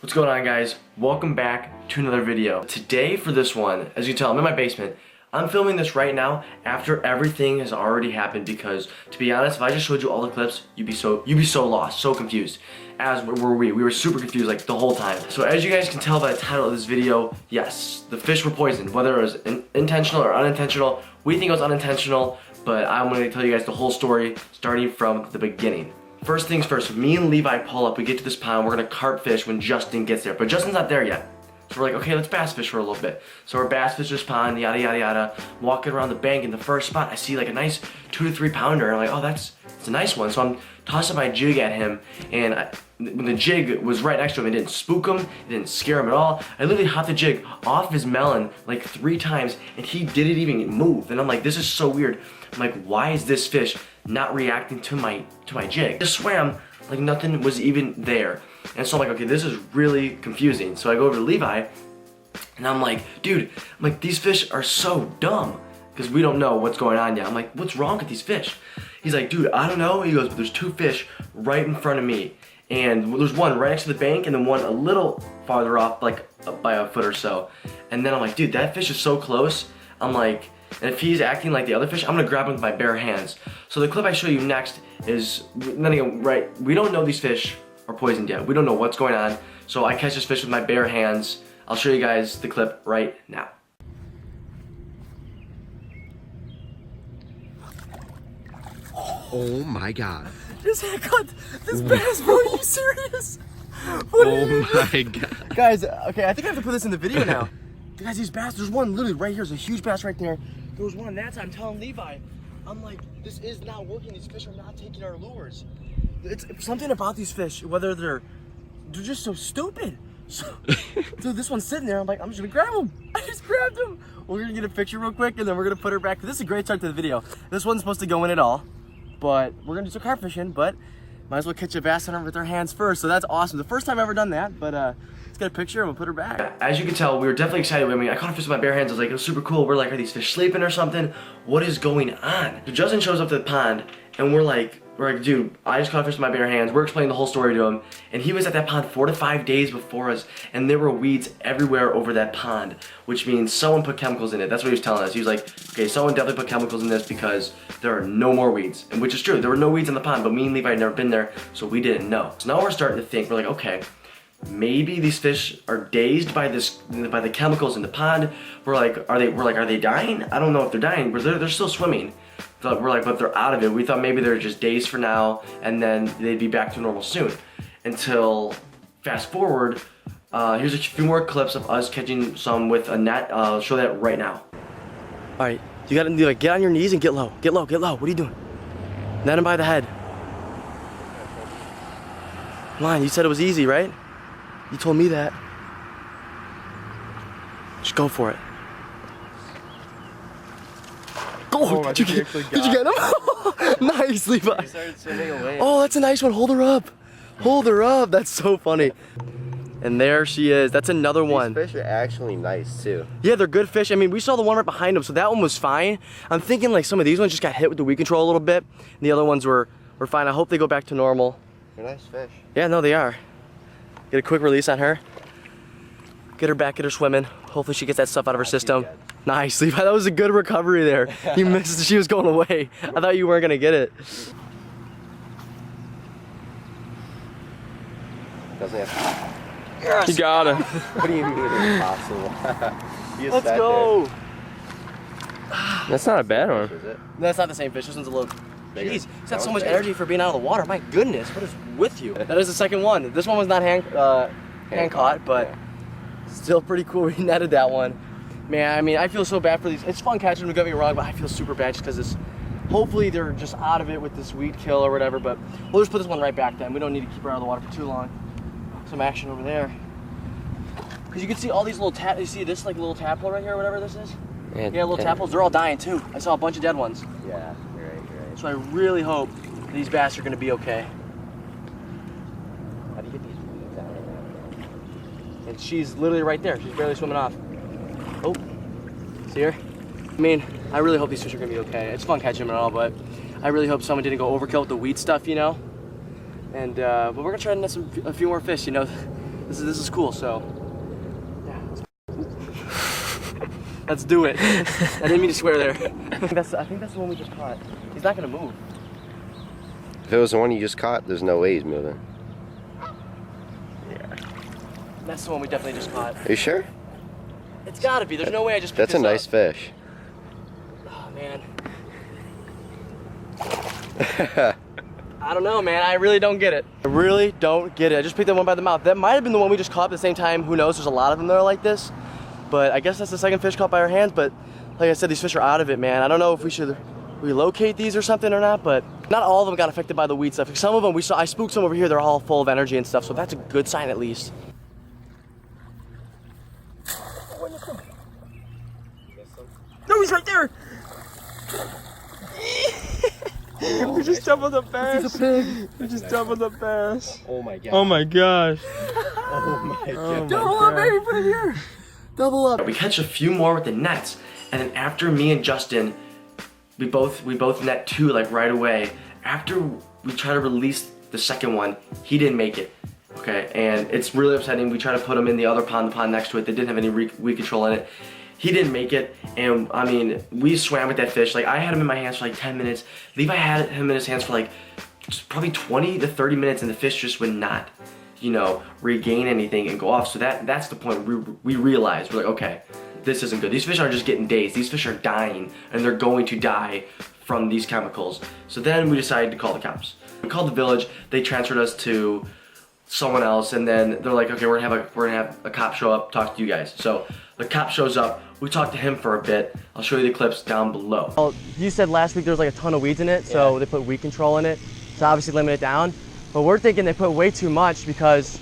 What's going on, guys? Welcome back to another video. Today for this one, as you can tell, I'm in my basement. I'm filming this right now after everything has already happened because, to be honest, if I just showed you all the clips, you'd be so lost, so confused. As were we. We were super confused like the whole time. So as you guys can tell by the title of this video, yes, the fish were poisoned. Whether it was intentional or unintentional, we think it was unintentional, but I'm going to tell you guys the whole story starting from the beginning. First things first, me and Levi pull up, we get to this pond, we're gonna carp fish when Justin gets there, but Justin's not there yet. So we're like, okay, let's bass fish for a little bit. So we're bass fish this pond, yada yada yada, walking around the bank. In the first spot, I see like a nice 2 to 3 pounder, and I'm like, oh, it's a nice one. So I'm tossing my jig at him, and when the jig was right next to him, it didn't spook him, it didn't scare him at all. I literally hopped the jig off his melon like 3 times, and he didn't even move. And I'm like, this is so weird. I'm like, why is this fish not reacting to my jig? Just swam like nothing was even there. And so I'm like, okay, this is really confusing. So I go over to Levi, and I'm like, dude, these fish are so dumb because we don't know what's going on yet. I'm like, what's wrong with these fish? He's like, dude, I don't know. He goes, but there's 2 fish right in front of me. And there's one right next to the bank and then one a little farther off, like by a foot or so. And then I'm like, dude, that fish is so close. I'm like, and if he's acting like the other fish, I'm gonna grab him with my bare hands. So the clip I show you next is, right, we don't know these fish are poisoned yet. We don't know what's going on. So I catch this fish with my bare hands. I'll show you guys the clip right now. Oh my god. This haircut, this bass, bro, are you serious? Oh my god. Guys, okay, I think I have to put this in the video now. Guys, these bass, there's one literally right here, there's a huge bass right there. There was one on that side, I'm telling Levi, I'm like, this is not working, these fish are not taking our lures. It's something about these fish, whether they're just so stupid. So this one's sitting there, I'm like, I'm just gonna grab him. I just grabbed him. We're gonna get a picture real quick and then we're gonna put her back. This is a great start to the video. This one's supposed to go in at all, but we're gonna do some carp fishing, but might as well catch a bass on her with our hands first. So that's awesome. The first time I've ever done that, but let's get a picture and we'll put her back. As you can tell, we were definitely excited. I mean, I caught a fish with my bare hands. I was like, it was super cool. We're like, are these fish sleeping or something? What is going on? So Justin shows up to the pond and we're like, dude, I just caught a fish with my bare hands. We're explaining the whole story to him. And he was at that pond 4 to 5 days before us. And there were weeds everywhere over that pond, which means someone put chemicals in it. That's what he was telling us. He was like, okay, someone definitely put chemicals in this because there are no more weeds. And which is true. There were no weeds in the pond, but me and Levi had never been there, so we didn't know. So now we're starting to think, we're like, okay, maybe these fish are dazed by the chemicals in the pond. We're like, are they dying? I don't know if they're dying, but they're still swimming. We're like, but they're out of it. We thought maybe they're just dazed for now, and then they'd be back to normal soon. Until, fast forward, here's a few more clips of us catching some with a net. I'll show that right now. All right, you gotta like, get on your knees and get low. Get low, get low. What are you doing? Net him by the head. Come on, you said it was easy, right? You told me that. Just go for it. Go! Did you get him? Nice, Levi. He started swimming away. Oh, that's a nice one. Hold her up. Hold her up. That's so funny. And there she is. That's another one. These fish are actually nice too. Yeah, they're good fish. I mean, we saw the one right behind him, so that one was fine. I'm thinking like some of these ones just got hit with the weed control a little bit, and the other ones were fine. I hope they go back to normal. They're nice fish. Yeah, no, they are. Get a quick release on her. Get her back, get her swimming. Hopefully she gets that stuff out of her system. Nice, Levi. That was a good recovery there. You missed. She was going away. I thought you weren't gonna get it. Doesn't have Yes. You got her. What do you mean it's possible? Let's go. That's not a bad one. Is it? No, that's not the same fish. This one's a little. Bigger. Jeez, he's got so much energy for being out of the water. My goodness, what is with you? That is the second one. This one was not hand caught, but still pretty cool. We netted that one. Man, I mean, I feel so bad for these. It's fun catching them, don't get me wrong, but I feel super bad just because this. Hopefully they're just out of it with this weed kill or whatever. But we'll just put this one right back then. We don't need to keep her out of the water for too long. Some action over there. Because you can see all these little you see this like little tadpole right here, or whatever this is. Yeah, little tadpoles. They're all dying too. I saw a bunch of dead ones. Yeah, you're right, you're right. So I really hope these bass are going to be okay. How do you get these weeds out of there? And she's literally right there. She's barely swimming off. Oh, see her? I mean, I really hope these fish are going to be okay. It's fun catching them and all, but I really hope someone didn't go overkill with the weed stuff, you know? And, but we're going to try to net a few more fish, you know? This is cool. So, yeah, let's do it. I didn't mean to swear there. I think that's the one we just caught. He's not gonna move. If it was the one you just caught, there's no way he's moving. Yeah. That's the one we definitely just caught. Are you sure? It's gotta be. There's no way I just picked That's a nice up. fish. Oh man. I don't know, man. I really don't get it. I really don't get it. I just picked that one by the mouth. That might have been the one we just caught at the same time. Who knows? There's a lot of them that are like this. But I guess that's the second fish caught by our hands. But like I said, these fish are out of it, man. I don't know if we should relocate these or something or not, but not all of them got affected by the weed stuff. Some of them, I spooked some over here. They're all full of energy and stuff. So that's a good sign at least. No, he's right there. We just doubled the bass. He's a pig. We just doubled the bass. Oh my god. Oh my gosh. Oh my god. Double up, baby. Put it here. Double up. We catch a few more with the nets, and then after me and Justin, we both net 2 like right away. After we try to release the second one, he didn't make it. Okay, and it's really upsetting. We tried to put him in the other pond, the pond next to it. They didn't have any weed control in it. He didn't make it, and I mean, we swam with that fish. Like, I had him in my hands for like 10 minutes. Levi had him in his hands for like probably 20 to 30 minutes, and the fish just would not, you know, regain anything and go off. So that's the point. We realized, we're like, okay, this isn't good. These fish aren't just getting dazed. These fish are dying, and they're going to die from these chemicals. So then we decided to call the cops. We called the village. They transferred us to someone else, and then they're like, okay, we're gonna have a cop show up, talk to you guys. So the cop shows up. We talked to him for a bit. I'll show you the clips down below. Well, you said last week there was like a ton of weeds in it, so they put weed control in it to obviously limit it down. But we're thinking they put way too much because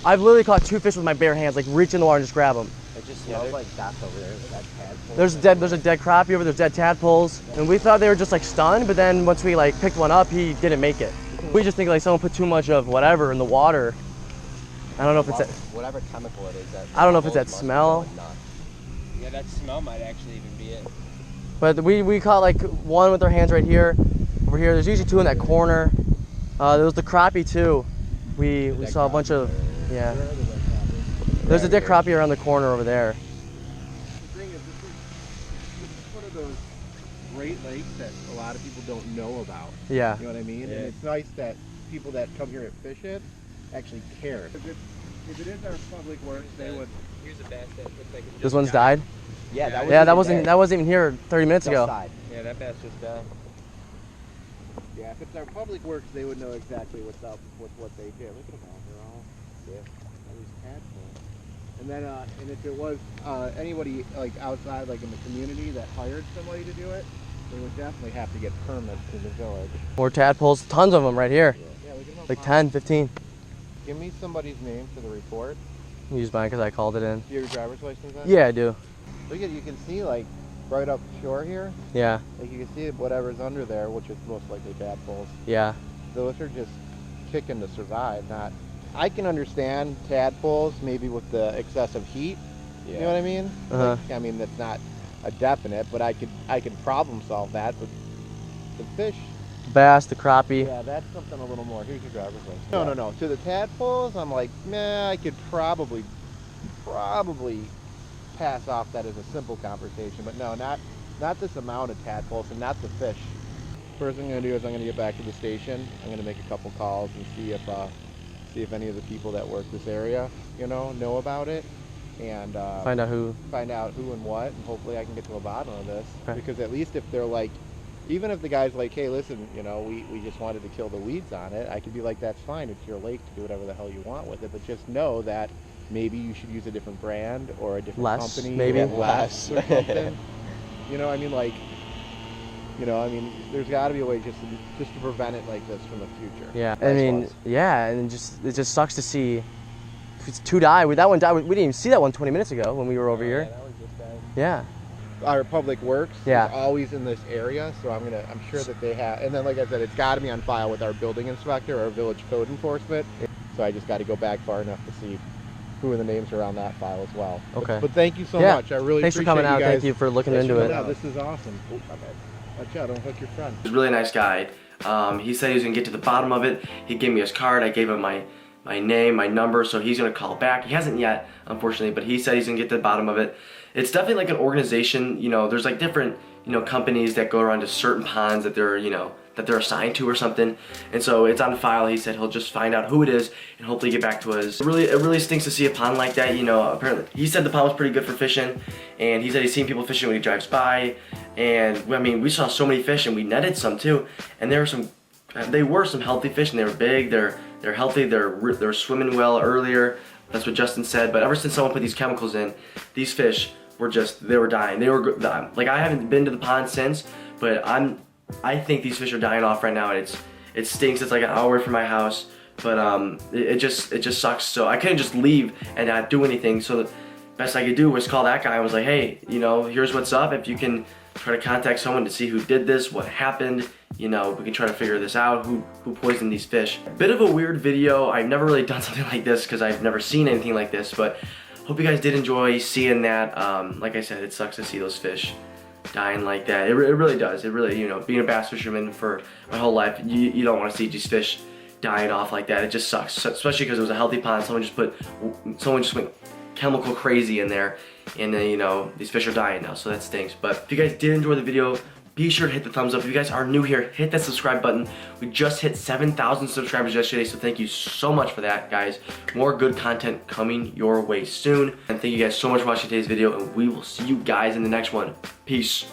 I've literally caught 2 fish with my bare hands, like reach in the water and just grab them. It just smells like dots over there. That tadpole. There's a dead crappie over there, there's dead tadpoles, and we thought they were just like stunned, but then once we like picked one up, he didn't make it. We just think like someone put too much of whatever in the water. I don't know if it's that, whatever chemical it is. I don't know if it's that smell. Yeah, that smell might actually even be it. But we caught like one with our hands right here, over here. There's usually 2 in that corner. There was the crappie too. We saw a bunch of, yeah. There's a dead crappie around the corner over there. The thing is, this is one of those great lakes that a lot of people don't know about. Yeah. You know what I mean? Yeah. And it's nice that people that come here and fish it actually care. If it is our public works, they would. Here's a bass that looks like it This one's died? Yeah, That wasn't even here 30 minutes ago. Yeah, that bass just died. Yeah, if it's our public works, they would know exactly what's up with what they do. Look at them all. They're all these tadpoles. And then, and if it was anybody like outside, like in the community that hired somebody to do it, they would definitely have to get permits to the village. More tadpoles, tons of them right here. Yeah, look at them. Like 10, 15. Give me somebody's name for the report. Use mine because I called it in. Do you have your driver's license on? Yeah, I do. Look at, you can see like right up shore here, Yeah, like you can see whatever's under there, which is most likely tadpoles. yeah. Those are just kicking to survive, not. I can understand tadpoles maybe with the excessive heat. You know what I mean? Uh-huh. Like, I mean that's not a definite, but I could problem solve that. But the fish, Bass, the crappie. yeah, that's something a little more. Here's your driver's license. No. To the tadpoles, I'm like, meh, I could probably pass off that as a simple conversation, but no, not this amount of tadpoles and not the fish. First thing I'm gonna do is I'm gonna get back to the station. I'm gonna make a couple calls and see if any of the people that work this area, know about it, and Find out who. find out who and what, and hopefully I can get to the bottom of this. Okay. Because at least if they're like, even if the guy's like, hey, listen, we just wanted to kill the weeds on it, I could be like, that's fine, it's your lake to do whatever the hell you want with it, but just know that maybe you should use a different brand or a different Less, company. maybe? or less or something. I mean, like, there's got to be a way just to prevent it like this from the future. Yeah, I mean, yeah, and it just sucks to see 2 die. That one died. We didn't even see that one 20 minutes ago when we were over here. Yeah, that one just died. Yeah. Our public works Yeah. is always in this area, so I'm sure that they have, and then like I said, it's got to be on file with our building inspector or village code enforcement. So I just got to go back far enough to see who are the names are on that file as well. Okay. But thank you so Yeah. much. I really Thanks for appreciate coming out. you guys. Thank you for looking Thanks into for it. coming out. This is awesome. Oh, my bad. Watch out, don't hook your friend. He's a really nice guy. He said he was gonna get to the bottom of it. He gave me his card. I gave him my my name, my number, so he's gonna call back. He hasn't yet, unfortunately, but he said he's gonna get to the bottom of it. It's definitely like an organization, you know, there's like different, you know, companies that go around to certain ponds that they're, you know, that they're assigned to or something. And so it's on file. He said he'll just find out who it is and hopefully get back to us. It really stinks to see a pond like that, you know. Apparently, he said the pond was pretty good for fishing, and he said he's seen people fishing when he drives by. And I mean, we saw so many fish, and we netted some too. And there were some healthy fish, and they were big. They're healthy. They're swimming well earlier. That's what Justin said. But ever since someone put these chemicals in, these fish were they were dying. They were like, I haven't been to the pond since, but I think these fish are dying off right now, and it stinks. It's like an hour from my house, but it just sucks. So I couldn't just leave and not do anything. So the best I could do was call that guy. I was like, hey, you know, here's what's up. If you can try to contact someone to see who did this, what happened, you know, we can try to figure this out, who poisoned these fish. Bit of a weird video. I've never really done something like this because I've never seen anything like this, but hope you guys did enjoy seeing that. Like I said, it sucks to see those fish dying like that. It really does. It really, you know, being a bass fisherman for my whole life, you don't want to see these fish dying off like that. It just sucks, especially because it was a healthy pond. Someone just went chemical crazy in there, and then, you know, these fish are dying now, so that stinks. But if you guys did enjoy the video, be sure to hit the thumbs up. If you guys are new here, hit that subscribe button. We just hit 7,000 subscribers yesterday, so thank you so much for that, guys. More good content coming your way soon. And thank you guys so much for watching today's video, and we will see you guys in the next one. Peace.